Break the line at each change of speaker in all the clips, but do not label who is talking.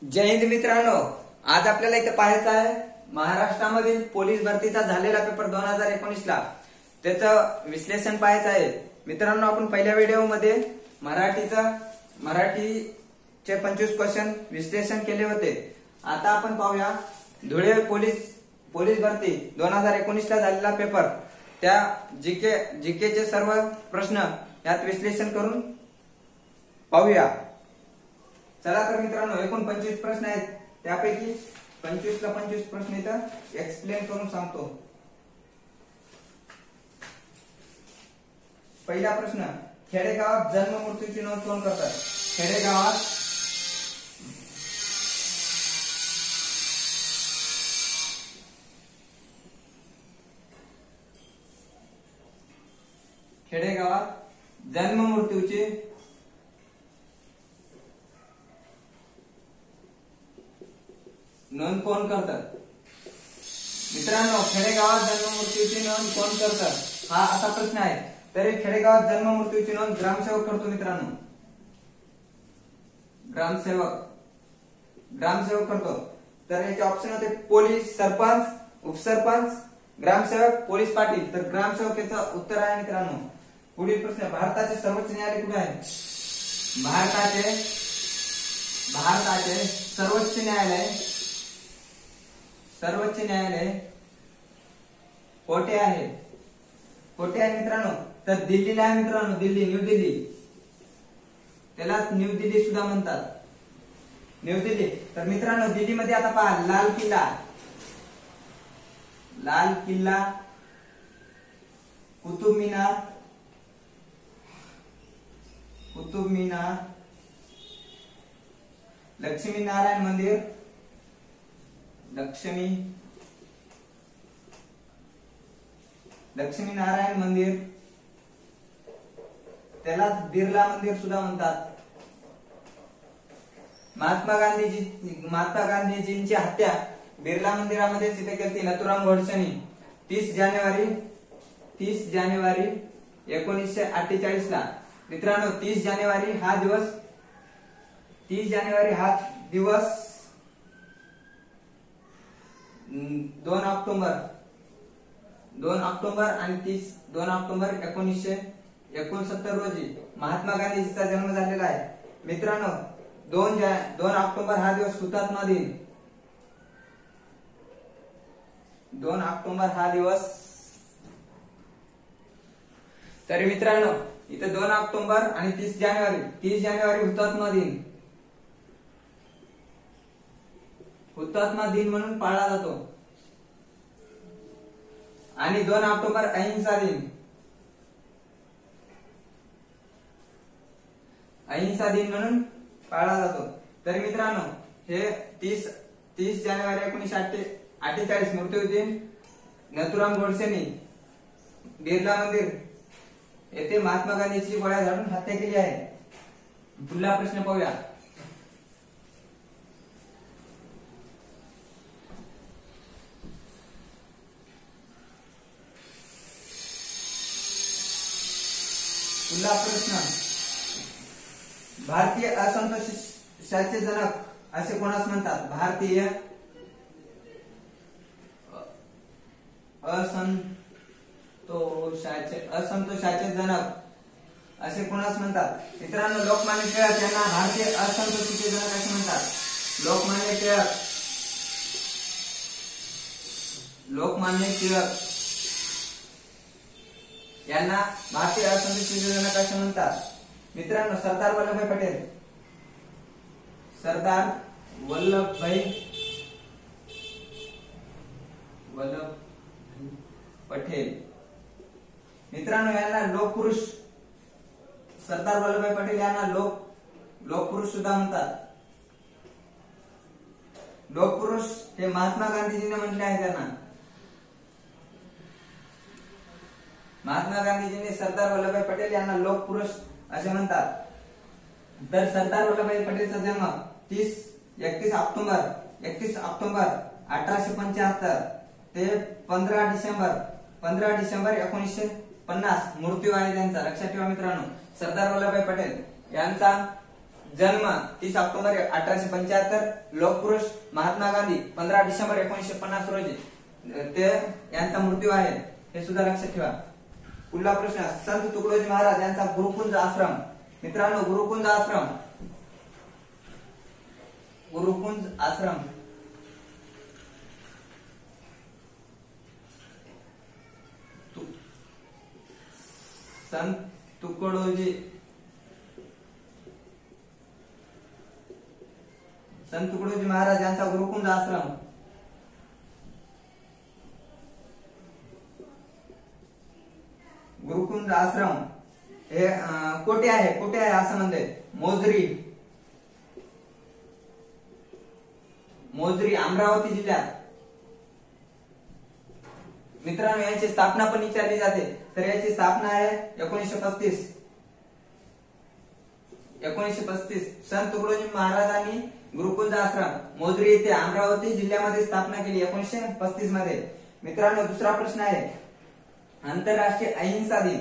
जय हिंद मित्रांनो, आज आपल्याला इथे पाहायचं आहे महाराष्ट्रामधील पोलीस भरतीचा झालेला पेपर 2019 ला त्याचं विश्लेषण पाहायचं आहे। मित्रांनो, आपण पहिल्या व्हिडिओमध्ये मराठीचे 25 क्वेश्चन विश्लेषण केले होते। आता आपण पाहूया धुळे पोलीस भरती 2019 ला झालेला पेपर, त्या जीके चे सर्व प्रश्न यात विश्लेषण करून पाहूया। चला तर मित्रांनो, एकूण 25 प्रश्न आहेत, त्यापैकी 25 ला 25 प्रश्न इथं एक्सप्लेन करून सांगतो। पहिला प्रश्न, खेडेगावात जन्म मृत्यूची नोंद कोण करतात? खेडेगावात जन्म मृत्यूची नोंद कोण करतात? मित्रांनो, खेडेगावात जन्म मृत्यूची नोंद कोण करतात हा असा प्रश्न आहे। तर खेडेगावात जन्म मृत्यूची नोंद ग्रामसेवक करतो। मित्रांनो, ग्रामसेवक करतो। तर याचे ऑप्शन होते पोलीस, सरपंच, उपसरपंच, ग्रामसेवक, पोलीस पाटील। तर ग्रामसेवक याचं उत्तर आहे। मित्रांनो, पुढील प्रश्न, भारताचे सर्वोच्च न्यायालय कुठे आहे? भारताचे सर्वोच्च न्यायालय कोठे आहे? मित्रांनो, तर दिल्लीला आहे। मित्रांनो, न्यू दिल्ली, त्यालाच न्यू दिल्ली सुद्धा म्हणतात, न्यू दिल्ली। तर मित्रांनो, दिल्लीमध्ये आता पहा, लाल किल्ला, कुतुब मीनार, लक्ष्मीनारायण मंदिर, त्यालाच बिर्ला मंदिर सुद्धा म्हणतात। महात्मा गांधीजींची हत्या बिर्ला मंदिरामध्ये तिथे केली नथुराम गोडसेंनी 30 जानेवारी 1948 ला। मित्रांनो, 30 जानेवारी हा दिवस 2 ऑक्टोबर आणि 2 ऑक्टोबर 1969 रोजी महात्मा गांधीजींचा जन्म झालेला आहे। मित्रांनो, 2 ऑक्टोबर हा दिवस हुतात्मा दिन, 2 ऑक्टोबर हा दिवस। तर मित्रांनो, इथे 2 ऑक्टोबर आणि 30 जानेवारी हुतात्मा दिन म्हणून पाळला जातो। आणि 2 ऑक्टोबर अहिंसा दिन म्हणून पाळला जातो। तर मित्रांनो, हे 30 जानेवारी 1948 मृत्यू दिन नथुराम गोडसेंनी बिर्ला मंदिर येथे महात्मा गांधीची गोळ्या झाडून हत्या केली आहे। पुढला प्रश्न पाहूया। पुढला प्रश्न, भारतीय असंतोषाचे जनक असे कोणास म्हणतात? भारतीय असंतोषाचे जनक असे कोणास म्हणतात? मित्रांनो, लोकमान्य टिळक यांना भारतीय असंतोषाचे जनक असे म्हणतात। लोकमान्य टिळक यांना भारतीय असंतोषाचे जनक असे म्हणतात। मित्रांनो, सरदार वल्लभभाई पटेल, मित्रांनो, यांना लोकपुरुष, सरदार वल्लभभाई पटेल यांना लोकपुरुष सुद्धा म्हणतात। लोकपुरुष हे महात्मा गांधीजींनी म्हटले आहे त्यांना। महात्मा गांधीजींनी सरदार वल्लभभाई पटेल यांना लोकपुरुष असे म्हणतात। तर सरदार वल्लभभाई पटेलचा जन्म 31 ऑक्टोबर 1875 ते 15 डिसेंबर 1950 मृत्यू आहे त्यांचा। लक्षात ठेवा मित्रांनो, सरदार वल्लभभाई पटेल यांचा जन्म 30 ऑक्टोबर 1875, लोकपुरुष महात्मा गांधी 15 डिसेंबर 1950 रोजी ते यांचा मृत्यू आहे, हे सुद्धा लक्षात ठेवा. पुढला प्रश्न, संत तुकडोजी महाराज यांचा गुरुकुंज आश्रम. मित्रांनो, गुरुकुंज आश्रम संत तुकडोजी महाराज यांचा गुरुकुंज आश्रम. गुरुकुंज आश्रम हे कुठे आहे असं म्हणते. मोजरी अमरावती जिल्ह्यात. मित्रांनो, याची स्थापना पण विचारली जाते, तर याची स्थापना आहे 1935. संत तुकडोजी महाराजांनी गुरुकुंज आश्रम मोजरी येथे अमरावती जिल्ह्यामध्ये स्थापना केली 1935 मध्ये. मित्रांनो, दुसरा प्रश्न आहे, आंतरराष्ट्रीय अहिंसा दिन.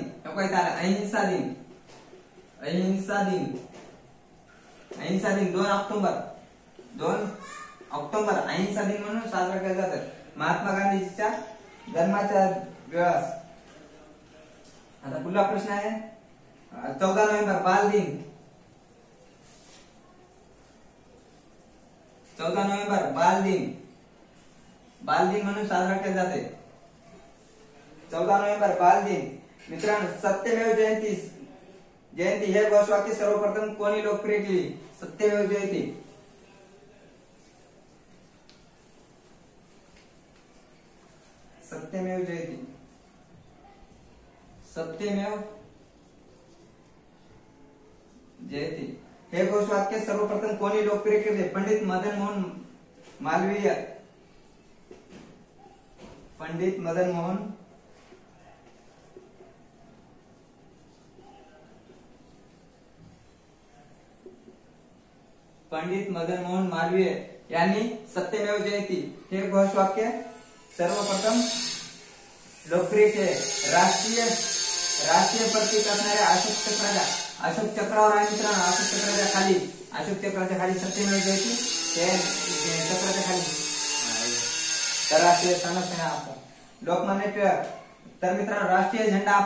अहिंसा दिन 2 ऑक्टोबर अहिंसा दिन म्हणून साजरा केला जातो. महात्मा गांधीजीच्या जन्माच्या दिवस. आता पुढला प्रश्न आहे, 14 नोव्हेंबर बाल दिन. 14 नोव्हेंबर बाल दिन म्हणून साजरा केला जाते. 14 नोव्हेंबर बाल दिन. मित्रांनो, सत्यमेव जयंती हे घोषवाक्य सर्वप्रथम कोणी लोकप्रिय केली? सत्यमेव जयंती. हे घोषवाक्य सर्वप्रथम कोणी लोकप्रिय केले? पंडित मदन मोहन मालवीय. पंडित मदन मोहन मालवीय यांनी सत्यमेव जयंती हे घोषवाक्य सर्वप्रथम लोकप्रिय केले. राष्ट्रीय प्रतीक असणाऱ्या अशोक चक्रावर आहे. मित्रांनो, अशोक चक्राच्या खाली सत्यमेव जयंती चक्राच्या खाली तर राष्ट्रीय स्थानक आहे आपला. लोकमान्य टिळक. तर मित्रांनो, राष्ट्रीय झेंडा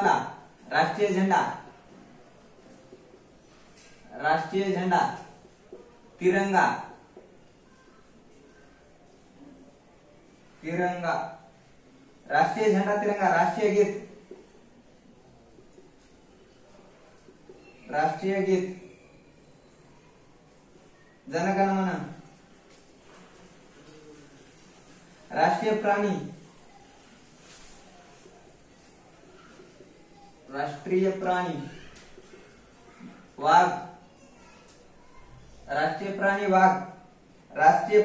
तिरंगा. राष्ट्रीय झेंडा तिरंगा. राष्ट्रीय गीत जनगण मन. राष्ट्रीय प्राणी वाघ. राष्ट्रीय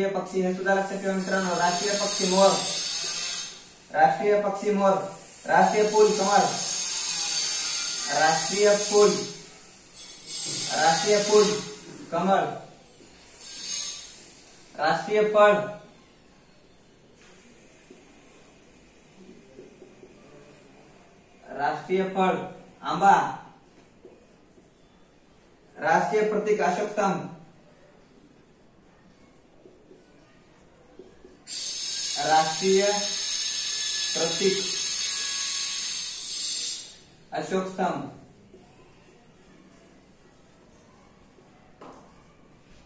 पक्षी हे सुद्धा लक्षात ठेवा मित्रांनो. राष्ट्रीय पक्षी मोर. राष्ट्रीय फूल कमळ. राष्ट्रीय फूल कमळ. राष्ट्रीय फळ आंबा. राष्ट्रीय प्रतीक अशोक स्तंभ. राष्ट्रीय प्रतीक अशोक स्तंभ.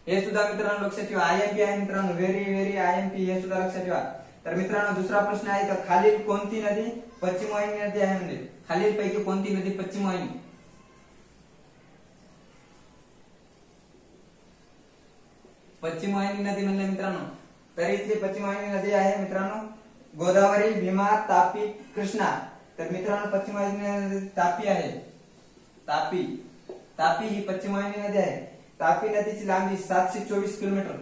हे सुद्धा मित्रांनो लक्षात ठेवा. आयएमपी आहे मित्रांनो, व्हेरी आयएमपी हे सुद्धा लक्षात ठेवा. तर मित्रांनो, दुसरा प्रश्न आहे, तर खालील कोणती नदी पश्चिम वाहिनी नदी आहे? म्हणजे खालील पैकी कोणती नदी पश्चिम वाहिनी? पश्चिम वाहिनी नदी म्हणले मित्रांनो, तर इथली पश्चिम वाहिनी नदी आहे मित्रांनो गोदावरी, भीमा, तापी, कृष्णा. तर मित्रांनो, पश्चिम वाहिनी नदी तापी आहे. तापी ही पश्चिम वाहिनी नदी आहे. तापी नदीची लांबी 724 किलोमीटर.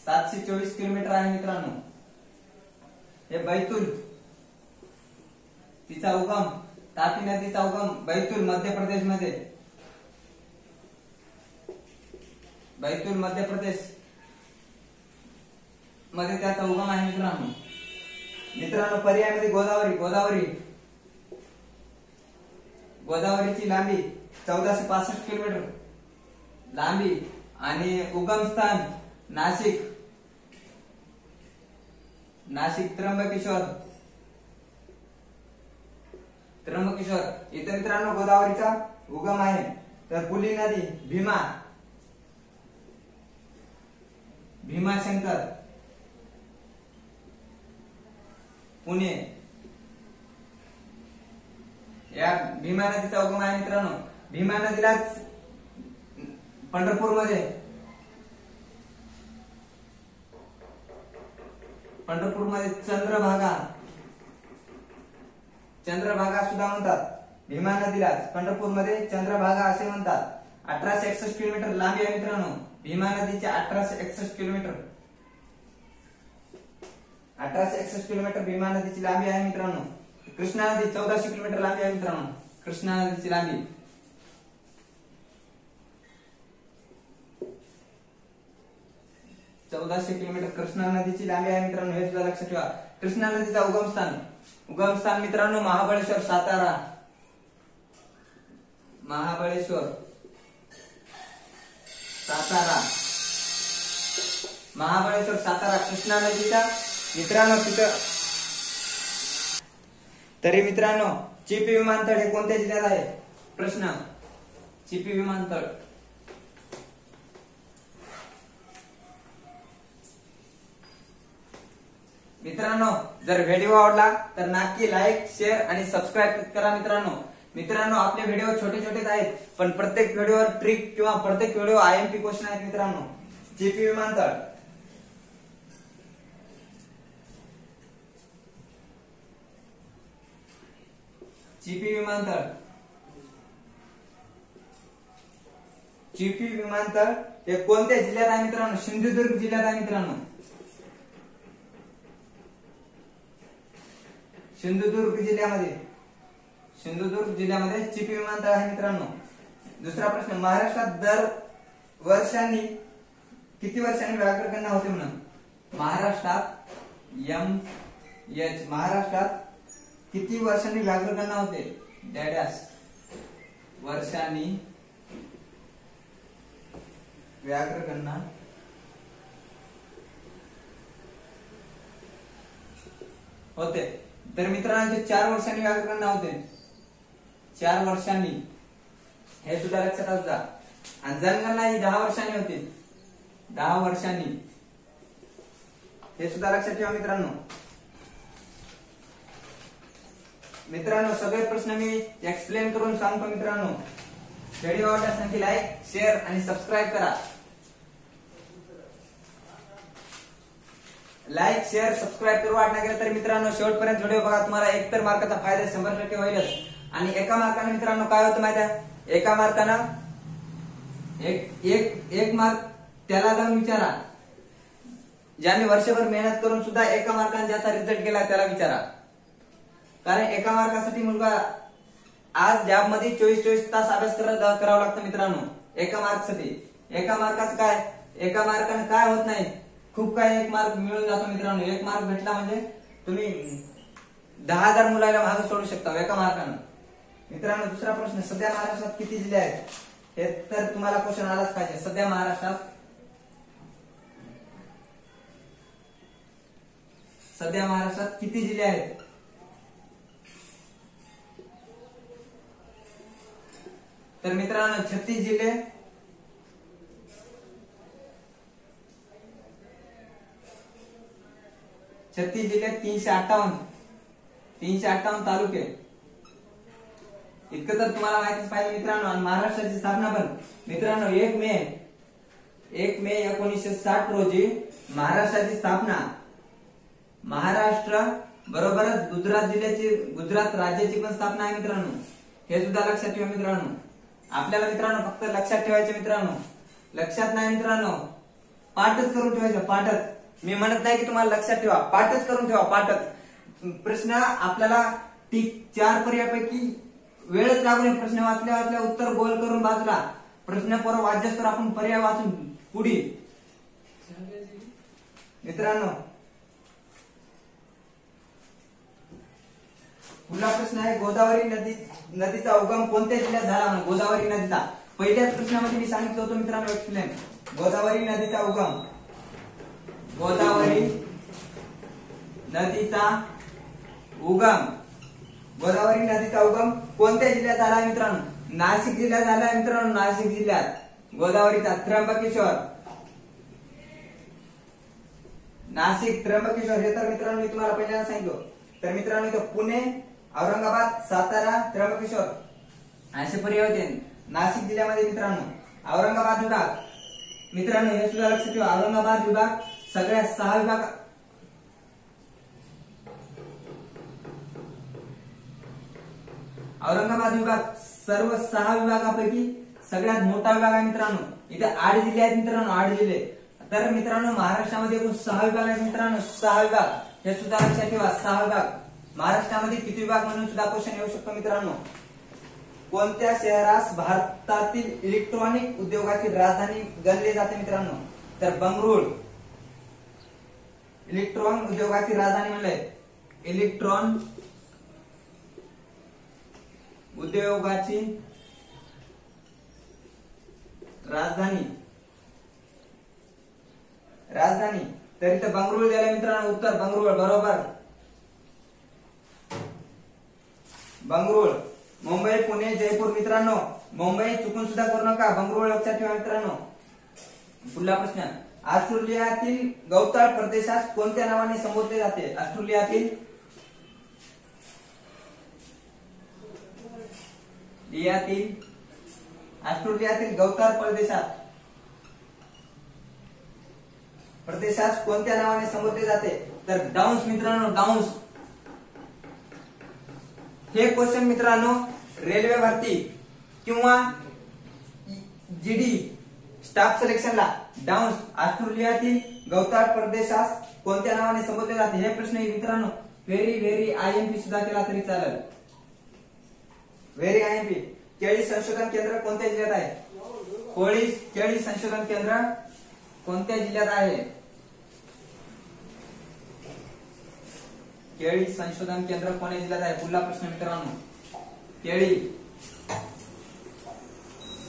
724 किलोमीटर आहे मित्रांनो. हे बैतूल तिचा उगम, तापी नदीचा उगम बैतूल मध्य प्रदेश मध्ये त्याचा उगम आहे मित्रांनो. पर्यायामध्ये गोदावरी गोदावरीची लांबी 1465 किलोमीटर लांबी आणि उगमस्थान नाशिक त्र्यंबकेश्वर इथे मित्रांनो गोदावरीचा उगम आहे। तर पुली नदी भीमाशंकर पुणे या भीमा नदीचा उगम आहे मित्रांनो। भीमा नदीलाच पंढरपूरमध्ये चंद्रभागा सुद्धा म्हणतात। भीमा नदीलाच पंढरपूरमध्ये चंद्रभागा असे म्हणतात। 1861 किलोमीटर लांबी आहे मित्रांनो भीमा नदीची। 1861 किलोमीटर भीमा नदीची लांबी आहे मित्रांनो। कृष्णा नदी 1400 किलोमीटर लांबी आहे मित्रांनो। कृष्णा नदीची लांबी 1400 किलोमीटर कृष्णा नदीची लांबी आहे मित्रांनो, हे सुद्धा लक्षात ठेवा। कृष्णा नदीचा उगमस्थान मित्रांनो महाबळेश्वर सातारा कृष्णा नदीचा मित्रांनो तिथं। तरी मित्रांनो चिपी विमानतळ हे कोणत्या जिल्ह्यात आहे? प्रश्न चिपी विमानतळ मित्रांनो जर व्हिडिओ आवडला तर नक्की लाईक शेअर आणि सबस्क्राईब करा मित्रांनो आपले व्हिडिओ छोटे आहेत पण प्रत्येक व्हिडिओवर ट्रिक किंवा प्रत्येक व्हिडिओ आयएमपी क्वेश्चन आहेत मित्रांनो। चिपी विमानतळ हे कोणत्या जिल्ह्यात आहे मित्रांनो? सिंधुदुर्ग जिल्ह्यात आहे मित्रांनो। सिंधुदुर्ग जिल्ह्यामध्ये चिपी विमानतळ आहे मित्रांनो। दुसरा प्रश्न महाराष्ट्रात दर वर्षांनी किती वर्षांनी व्याघ्र गणना होते म्हणून? महाराष्ट्रात किती वर्षांनी व्याघ्र गणना होते? डॅडॅस वर्षांनी व्याघ्र गणना होते। तर मित्रांनो 4 वर्षांनी व्याघ्र गणना होते। 4 वर्षांनी हे सुद्धा लक्षात असू द्या। आणि जनगणना ही 10 वर्षांनी होते। 10 वर्षांनी हे सुद्धा लक्षात ठेवा मित्रांनो सगळे प्रश्न मी एक्सप्लेन करून सांगतो मित्रांनो। व्हिडिओ आवडल्यास नक्की लाईक शेअर आणि सबस्क्राईब करा। लाईक शेअर सबस्क्राईब करू वाटणार गेलं तर मित्रांनो शेवटपर्यंत व्हिडिओ बघा, तुम्हाला एकतर मार्काचा फायदा 100% होईलच। आणि एका मार्काने मित्रांनो काय होतं माहिती आहे? एका मार्कानं एक मार्क त्याला जाऊन विचारा ज्याने वर्षभर मेहनत करून सुद्धा एका मार्काने ज्याचा रिझल्ट गेला त्याला विचारा। कारण एका मार्कासाठी मुलगा आज लॅब मध्ये 24 तास अभ्यास करावा लागतो मित्रांनो एका मार्कसाठी। एका मार्काचं काय? एका मार्काने काय होत नाही, खूप काही एक मार्क मिळून जातो मित्रांनो। एक मार्क भेटला म्हणजे तुम्ही 10,000 मुलाला मागे सोडू शकता एका मार्काने मित्रांनो। दुसरा प्रश्न सध्या महाराष्ट्रात किती जिल्हे आहेत? हे तर तुम्हाला क्वेश्चन आलाच पाहिजे। सध्या महाराष्ट्रात किती जिल्हे आहेत? तर मित्रांनो 36 जिल्हे 358 तालुके इतकं तर तुम्हाला माहितीच पाहिजे मित्रांनो। आणि महाराष्ट्राची स्थापना पण मित्रांनो 1 मे 1960 रोजी महाराष्ट्राची स्थापना। महाराष्ट्र बरोबरच गुजरात राज्याची पण स्थापना आहे मित्रांनो, हे सुद्धा लक्षात ठेवा मित्रांनो। आपल्याला मित्रांनो फक्त लक्षात ठेवायचे मित्रांनो, लक्षात नाही मित्रांनो पाठच करून ठेवायचं। पाठच मी म्हणत नाही की तुम्हाला लक्षात ठेवा, पाठच करून ठेवा। पाठच प्रश्न आपल्याला 4 पर्यायापैकी वेळच लागू नये। प्रश्न वाचल्या उत्तर गोल करून बाजूला, प्रश्न परत वाच्यस्तर आपण पर्याय वाचून पुढे मित्रांनो पुढला प्रश्न आहे गोदावरी नदीचा उगम कोणत्या जिल्ह्यात झाला म्हणून गोदावरी नदीचा पहिल्याच प्रश्नामध्ये मी सांगितलं होतं मित्रांनो एक्सप्लेन गोदावरी नदीचा उगम गोदावरी नदीचा उगम कोणत्या जिल्ह्यात झाला मित्रांनो नाशिक जिल्ह्यात झाला मित्रांनो नाशिक जिल्ह्यात गोदावरीचा त्र्यंबकेश्वर नाशिक त्र्यंबकेश्वर हे तर मित्रांनो मी तुम्हाला पहिल्यांदा सांगितलं तर मित्रांनो इथं पुणे औरंगाबाद सातारा त्र्यंबकेश्वर असे पर्याय होते नाशिक जिल्ह्यामध्ये मित्रांनो औरंगाबाद विभाग मित्रांनो हे सुद्धा लक्षात ठेवा औरंगाबाद विभाग सगळ्या 6 विभाग औरंगाबाद विभाग सर्व 6 विभागापैकी सगळ्यात मोठा विभाग आहे मित्रांनो इथे 8 जिल्हे आहेत मित्रांनो 8 जिल्हे तर मित्रांनो महाराष्ट्रामध्ये एकूण 6 विभाग आहेत मित्रांनो 6 विभाग हे सुद्धा लक्षात ठेवा 6 विभाग महाराष्ट्रामध्ये किती विभाग म्हणून सुद्धा क्वेश्चन येऊ शकतो मित्रांनो कोणत्या शहरास भारतातील इलेक्ट्रॉनिक उद्योगाची राजधानी गणले जाते मित्रांनो तर बंगळुरू इलेक्ट्रॉन उद्योगाची राजधानी म्हणले इलेक्ट्रॉन उद्योगाची राजधानी तर इथं बंगळुरू दिले मित्रांनो उत्तर बंगळुरू बरोबर बंगळुरू मुंबई पुणे जयपूर मित्रांनो मुंबई चुकून सुद्धा करू नका बंगळुरू लक्षात ठेवा मित्रांनो पुढला प्रश्न ऑस्ट्रेलियातील गौताळ प्रदेशास कोणत्या नावाने संबोधले जाते ऑस्ट्रेलियातील गौताळ प्रदेशास कोणत्या नावाने संबोधले जाते तर डाउन्स मित्रांनो डाउन्स हे क्वेश्चन मित्रांनो रेल्वे भरती किंवा जीडी स्टाफ सिलेक्शनला डाउन्स ऑस्ट्रेलियातील गौताळ प्रदेशास कोणत्या नावाने संबोधले जाते हे प्रश्न मित्रांनो व्हेरी आयएमपी सुद्धा केला तरी चालेल व्हेरी आयएमपी केळी संशोधन केंद्र कोणत्या जिल्ह्यात आहे केळी संशोधन केंद्र कोणत्या जिल्ह्यात आहे केळी संशोधन केंद्र कोणत्या जिल्ह्यात आहे पुढला प्रश्न मित्रांनो केळी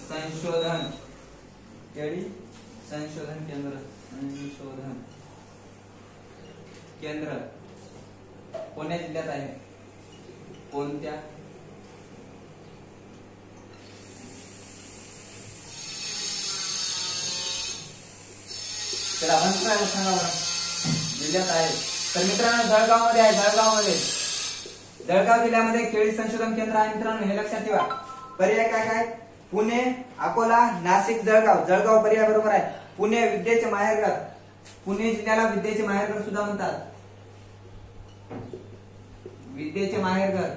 संशोधन केंद्र कोणत्या जिल्ह्यात आहे कोणत्या चला सांगा जिल्ह्यात आहे तर मित्रांनो जळगाव मध्ये आहे जळगाव जिल्ह्यामध्ये केळी संशोधन केंद्र आहे मित्रांनो हे लक्षात ठेवा पर्याय काय पुणे अकोला नाशिक जळगाव पर्याय बरोबर आहे पुणे विद्येचे माहेरघर पुणे जिल्ह्याला विद्येचे माहेरघर सुद्धा म्हणतात विद्येचे माहेरघर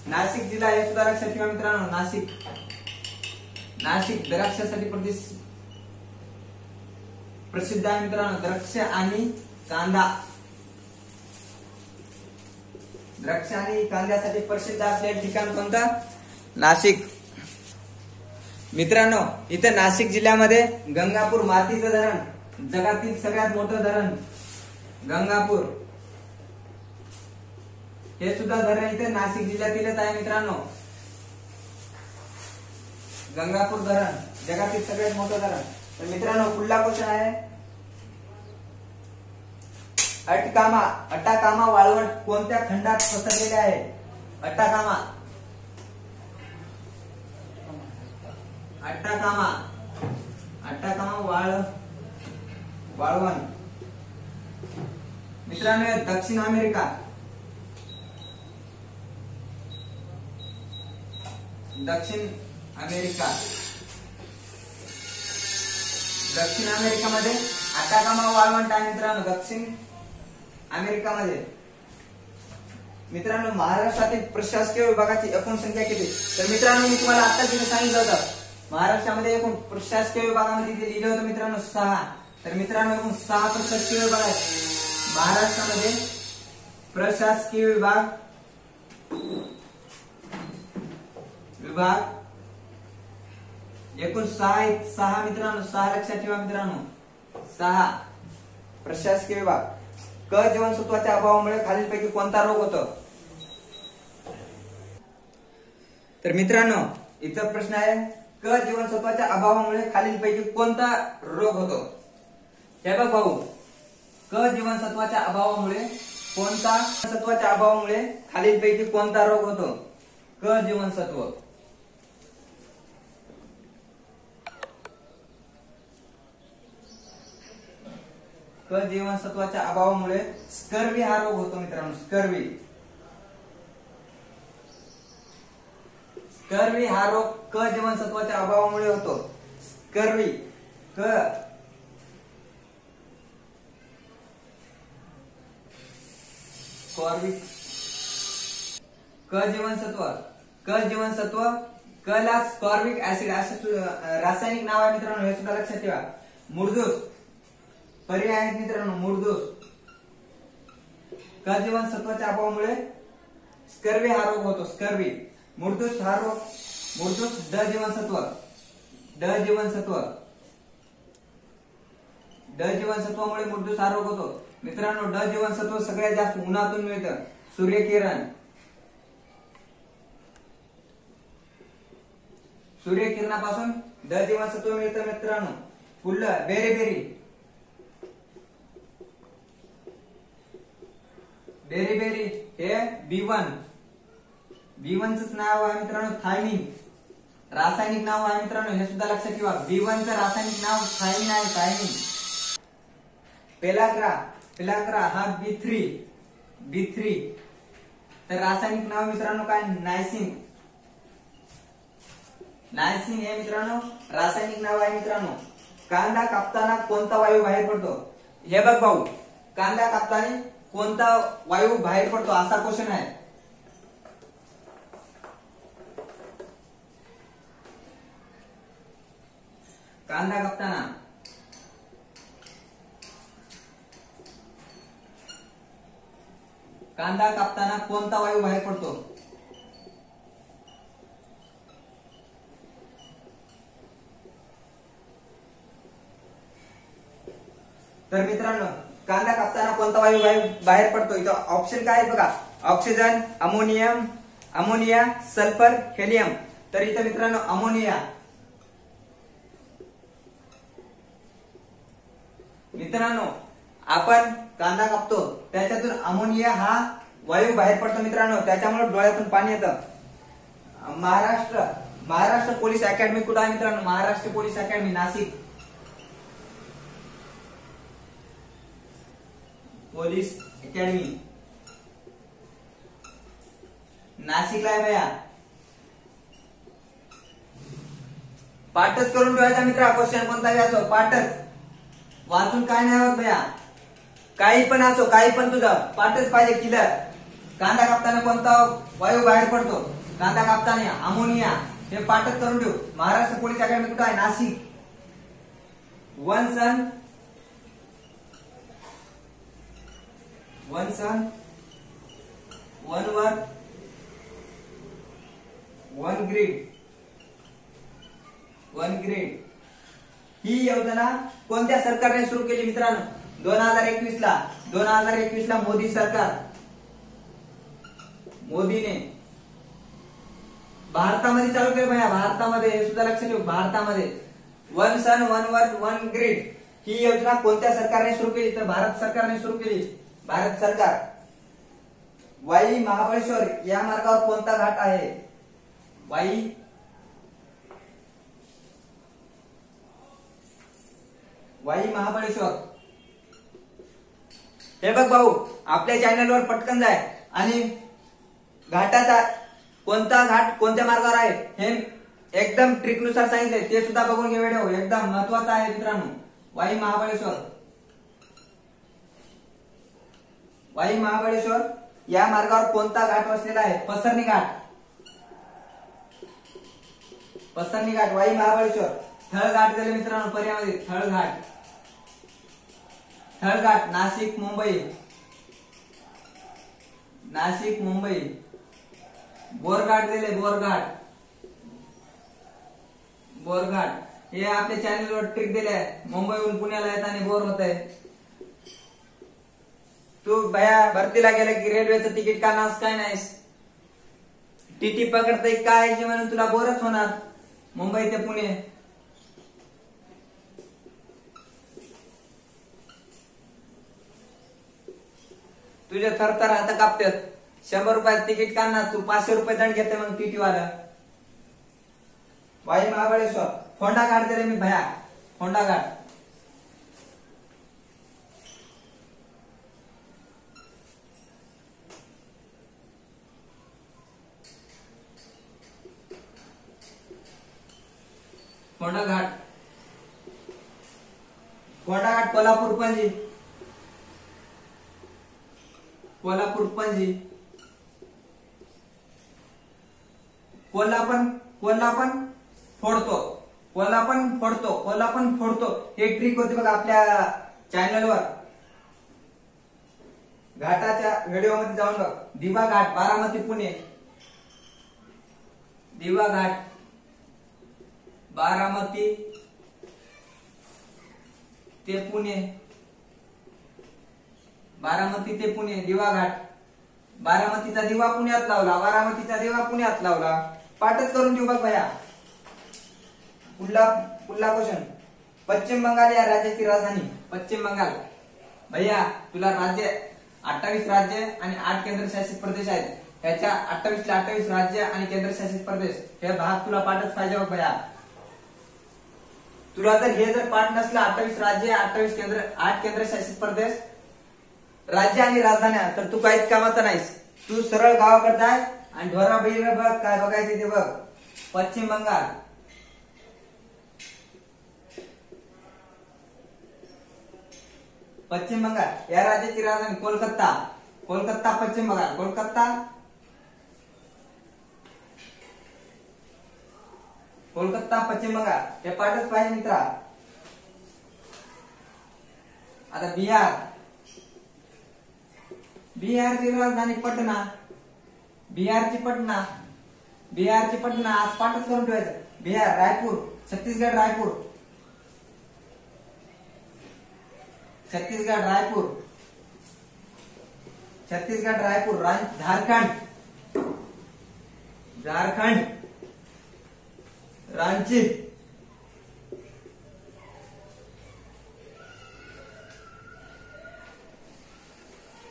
नाशिक जिल्हा हे सुद्धा लक्षात ठेवा मित्रांनो नाशिक द्राक्षासाठी प्रसिद्ध आहे मित्रांनो द्राक्ष आणि कांद्यासाठी प्रसिद्ध असलेले ठिकाण कोणतं नाशिक मित्रांनो इथे नाशिक जिल्ह्यामध्ये गंगापूर मातीचं धरण जगातील सगळ्यात मोठं धरण गंगापूर हे सुद्धा धरण इथे नाशिक जिल्ह्यातीलच आहे मित्रांनो गंगापूर धरण जगातील सगळ्यात मोठं धरण तर मित्रांनो पुढला क्वेश्चन आहे अटाकामा वाळवंट कोणत्या खंडात पसरलेले आहे अटाकामा वाळवंट मित्रांनो दक्षिण अमेरिका दक्षिण अमेरिकामध्ये अटाकामा वाळवंट आहे मित्रांनो दक्षिण अमेरिकामध्ये मित्रांनो महाराष्ट्रातील प्रशासकीय विभागाची एकूण संख्या किती तर मित्रांनो मी तुम्हाला आता तिथे सांगितलं होतं महाराष्ट्रामध्ये एकूण प्रशासकीय विभागामध्ये ते लिहिलं होतं मित्रांनो 6 तर मित्रांनो एकूण 6 प्रशासकीय विभाग आहेत महाराष्ट्रामध्ये प्रशासकीय विभाग एकूण 6 मित्रांनो 6 लक्षात ठेवा मित्रांनो 6 प्रशासकीय विभाग. क जीवनसत्वाच्या अभावामुळे खालीलपैकी कोणता रोग होतो? तर मित्रांनो इथं प्रश्न आहे, क जीवनसत्वाच्या अभावामुळे खालीलपैकी कोणता रोग होतो? हे बघ भाऊ, क जीवनसत्वाच्या अभावामुळे खालीलपैकी कोणता रोग होतो? क जीवनसत्व. क जीवनसत्वाच्या अभावामुळे स्कर्वी हा रोग होतो मित्रांनो. स्कर्वी हा रोग क जीवनसत्वाच्या अभावामुळे होतो. स्कर्वी. क जीवनसत्व क ला स्कॉर्बिक ऍसिड असं रासायनिक नाव आहे मित्रांनो, हे सुद्धा लक्षात ठेवा. मुळदोष पर्याय आहेत मित्रांनो, मुळदोष. क जीवनसत्वाच्या अभावामुळे स्कर्वी हा रोग होतो. स्कर्वी. मुळदोष हा रोग, मुळदोष ड जीवनसत्वामुळे मुळदोष हा रोग होतो मित्रांनो. ड जीवनसत्व सगळ्यात जास्त उन्हातून मिळतं. सूर्यकिरणापासून ड जीवनसत्व मिळतं मित्रांनो. पुढलं बेरी हे B1 च नाव आहे मित्रांनो, थायमिन. रासायनिक नाव आहे मित्रांनो, हे सुद्धा लक्षात ठेवा. B1 चं रासायनिक नाव थायमिन आहे. थायमिन. पेलाग्रा हा B3. तर रासायनिक नाव मित्रांनो काय? नायसिन हे मित्रांनो रासायनिक नाव आहे मित्रांनो. कांदा कापताना कोणता वायू बाहेर पडतो? हे बघ भाऊ, कांदा कापताना कोणता वायू बाहेर पडतो असा क्वेश्चन आहे. कांदा कापताना कोणता वायू बाहेर पडतो? तर मित्रांनो कांदा कापताना कोणता वायू बाहेर पडतो? इथं ऑप्शन काय आहे बघा. Oxygen, ammonia, sulphur, helium. तर इथं मित्रांनो अमोनिया. मित्रांनो आपण कांदा कापतो त्याच्यातून अमोनिया हा वायू बाहेर पडतो मित्रांनो, त्याच्यामुळे डोळ्यातून पाणी येतं. महाराष्ट्र पोलीस अकॅडमी कुठं आहे मित्रांनो? Maharashtra police academy Nashik. Police academy नाशिकला आहे भैया. पाठच करून ठेवायचा मित्रा. क्वेश्चन कोणताही असो पाठच, वाचून काय नाही होत भैया. काही पण असो, काही पण तुझं पाठच पाहिजे. क्लिअर. कांदा कापताना कोणता वायू बाहेर पडतो? कांदा कापताना अमोनिया. हे पाठच करून ठेव. महाराष्ट्र पोलीस अकॅडमी कुठं आहे? नाशिक. वन सन, वन वर्क, वन ग्रीड ही योजना कोणत्या सरकारने सुरू केली मित्रांनो? 2021 ला मोदी सरकार, मोदीने भारतामध्ये चालू केलं भैया. भारतामध्ये, हे सुद्धा लक्षात ठेव. भारतामध्ये वन सन, वन वर्क, वन ग्रीड ही योजना कोणत्या सरकारने सुरू केली? तर भारत सरकारने सुरू केली. भारत सरकार. वाई महाबळेश्वर या मार्गावर कोणता घाट आहे? वाई महाबळेश्वर. हे बघ भाऊ, आपल्या चॅनलवर पटकन जाय आणि घाटाचा कोणता घाट कोणत्या मार्गावर आहे हे एकदम ट्रिक नुसार सांगितले, ते सुद्धा बघून घे व्हिडिओ. एकदम महत्वाचा आहे मित्रांनो. वाई महाबळेश्वर या मार्गावर कोणता घाट वसलेला आहे? पसरणी घाट. वाई महाबळेश्वर. थळघाट गेले मित्रांनो पर्यायामध्ये. थळघाट नाशिक मुंबई. बोरघाट दिले. बोरघाट हे आपल्या चॅनलवर ट्रिक दिले. मुंबईहून पुण्याला येताना बोर होत आहे. तू भया भरतीला गेला की रेल्वेचं तिकीट का नास काय नाहीस? टीटी पकडतय काय की म्हणून तुला बोरच होणार मुंबई ते पुणे. तुझे थरथर हात कापतात. 100 रुपयात तिकीट काढणार तू, 500 रुपये दंड घेते मग टीटी वाला. वाई महाबळेश्वर फोंडा काढते रे मी भया, फोंडा काढ. फोंडा घाट, फोंडा घाट कोल्हापूर पणजी, कोल्हापूर पणजी, कोल्हापण फोडतो, कोल्हापण फोडतो, कोल्हापण फोडतो. हे ट्रिक होती बघा आपल्या चॅनलवर, घाटाच्या व्हिडिओ मध्ये जाऊन बघ. दिवा घाट बारामती पुणे, दिवा घाट बारामती ते पुणे, बारामती ते पुणे दिवा घाट. बारामतीचा दिवा पुण्यात लावला, बारामतीचा दिवा पुण्यात लावला. पाठच करून देऊ बघ भैया. पुढला क्वेश्चन. पश्चिम बंगाल या राज्याची राजधानी. पश्चिम बंगाल भैया तुला राज्य 28 राज्य आणि 8 केंद्रशासित प्रदेश आहेत. ह्याच्या 28 ला 28 राज्य आणि केंद्रशासित प्रदेश हे भाग तुला पाठच पाहिजे बघ भैया. तुला जर पाठ नसला 28 राज्य 8 केंद्रशासित प्रदेश राज्य आणि राजधान्या तर तू काहीच कामाचा नाहीस. तू सरळ गावाकडे जाय आणि ढोरा बैल बघ काय बघायचे ते बघ. पश्चिम बंगाल, पश्चिम बंगाल या राज्याची राजधानी कोलकाता. कोलकाता पश्चिम बंगाल, कोलकाता, कोलकाता पश्चिम बंगाल हे पाठच पाहिजे मित्रा. आता बिहार, बिहारची राजधानी पटना, बिहारची पटना, बिहारची पटना आज पाठच करून ठेवायचं. बिहार, रायपूर, छत्तीसगड रायपूर, छत्तीसगड रायपूर, छत्तीसगड रायपूर. झारखंड, झारखंड रांची,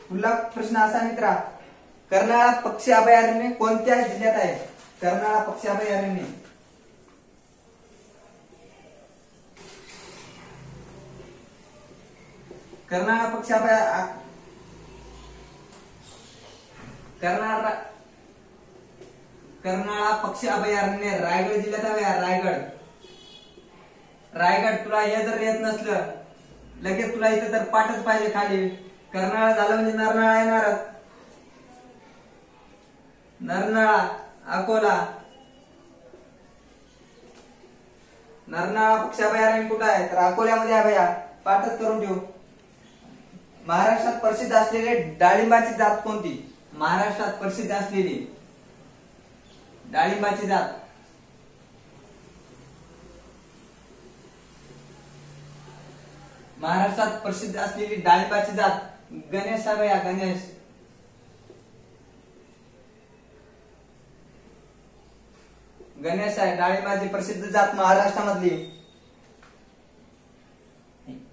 पुढला प्रश्न असा मित्रा, कर्नाळा पक्षी अभयारण्य कोणत्या जिल्ह्यात आहे? कर्नाळा पक्षी अभयारण्य कर्नाळा पक्षी कर्नाळा पक्षी अभयारण्य रायगड जिल्ह्यात आहे. रायगड, रायगड. तुला हे जर येत नसलं लगेच तुला इथे तर पाठच पाहिजे खाली. कर्नाळा झालं म्हणजे नरनाळा येणारच. नरनाळा, अकोला. नरनाळा पक्षी अभयारण्य कुठं आहे तर अकोल्यामध्ये आहे भैया. पाठच करून ठेवू. महाराष्ट्रात प्रसिद्ध असलेली डाळिंबाची जात कोणती? महाराष्ट्रात प्रसिद्ध असलेली डाळिंबाची जात, महाराष्ट्रात प्रसिद्ध असलेली डाळिंबाची जात गणेश आहे भैया. गणेश, गणेश आहे डाळिंबाची प्रसिद्ध जात महाराष्ट्रामधली.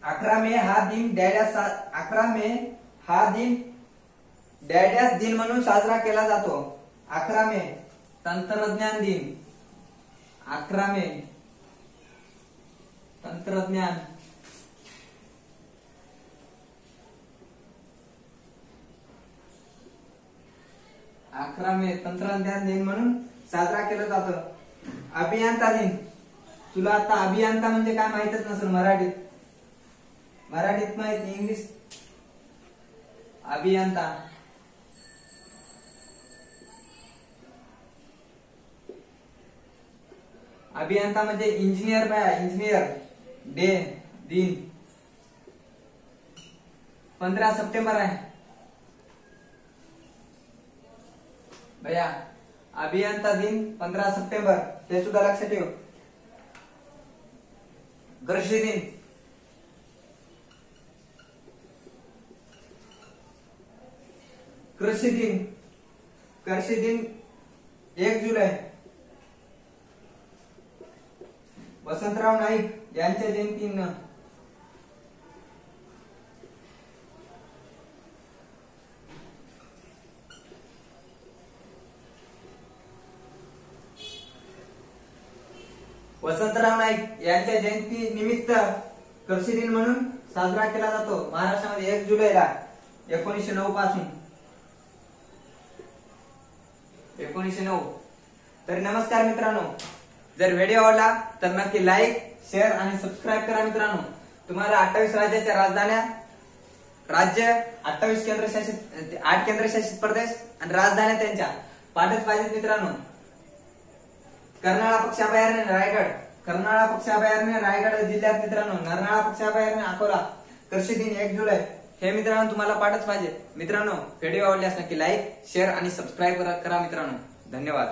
11 मे हा दिन डॅडॅस दिन म्हणून साजरा केला जातो. 11 मे तंत्रज्ञान दिन. 11 मे तंत्रज्ञान. 11 मे तंत्रज्ञान दिन म्हणून साजरा केला जातो. अभियंता दिन. तुला आता अभियंता म्हणजे काय माहितच नसेल मराठीत. मराठीत माहित, इंग्लिश. अभियंता, अभियंता म्हणजे इंजिनियर बाय. इंजिनियर डे दिन 15 सप्टेंबर आहे भैया. अभियंता दिन 15 सप्टेंबर ते सुद्धा लक्षात ठेव. कृषी दिन, कृषी दिन 1 जुलै. वसंतराव नाईक यांच्या जयंतीनं वसंतराव नाईक यांच्या जयंती निमित्त कृषी दिन म्हणून साजरा केला जातो महाराष्ट्रामध्ये 1 जुलैला 1909 पासून. 1909. तर नमस्कार मित्रांनो, जर व्हिडिओ आवडला तर नक्की लाईक, शेअर आणि सबस्क्राईब करा मित्रांनो. तुम्हाला 28 राज्याच्या राजधान्या, 28 केंद्रशासित 8 केंद्रशासित प्रदेश आणि राजधान्या त्यांच्या पाठच पाहिजेत मित्रांनो. कर्नाळा पक्षी अभयारण्य रायगड जिल्ह्यात मित्रांनो. नरनाळा पक्षी अभयारण्य अकोला. कृषी दिन 1 जुलै हे मित्रांनो तुम्हाला पाठच पाहिजे मित्रांनो. व्हिडिओ आवडल्यास नक्की लाईक, शेअर आणि सबस्क्राईब करा मित्रांनो. धन्यवाद.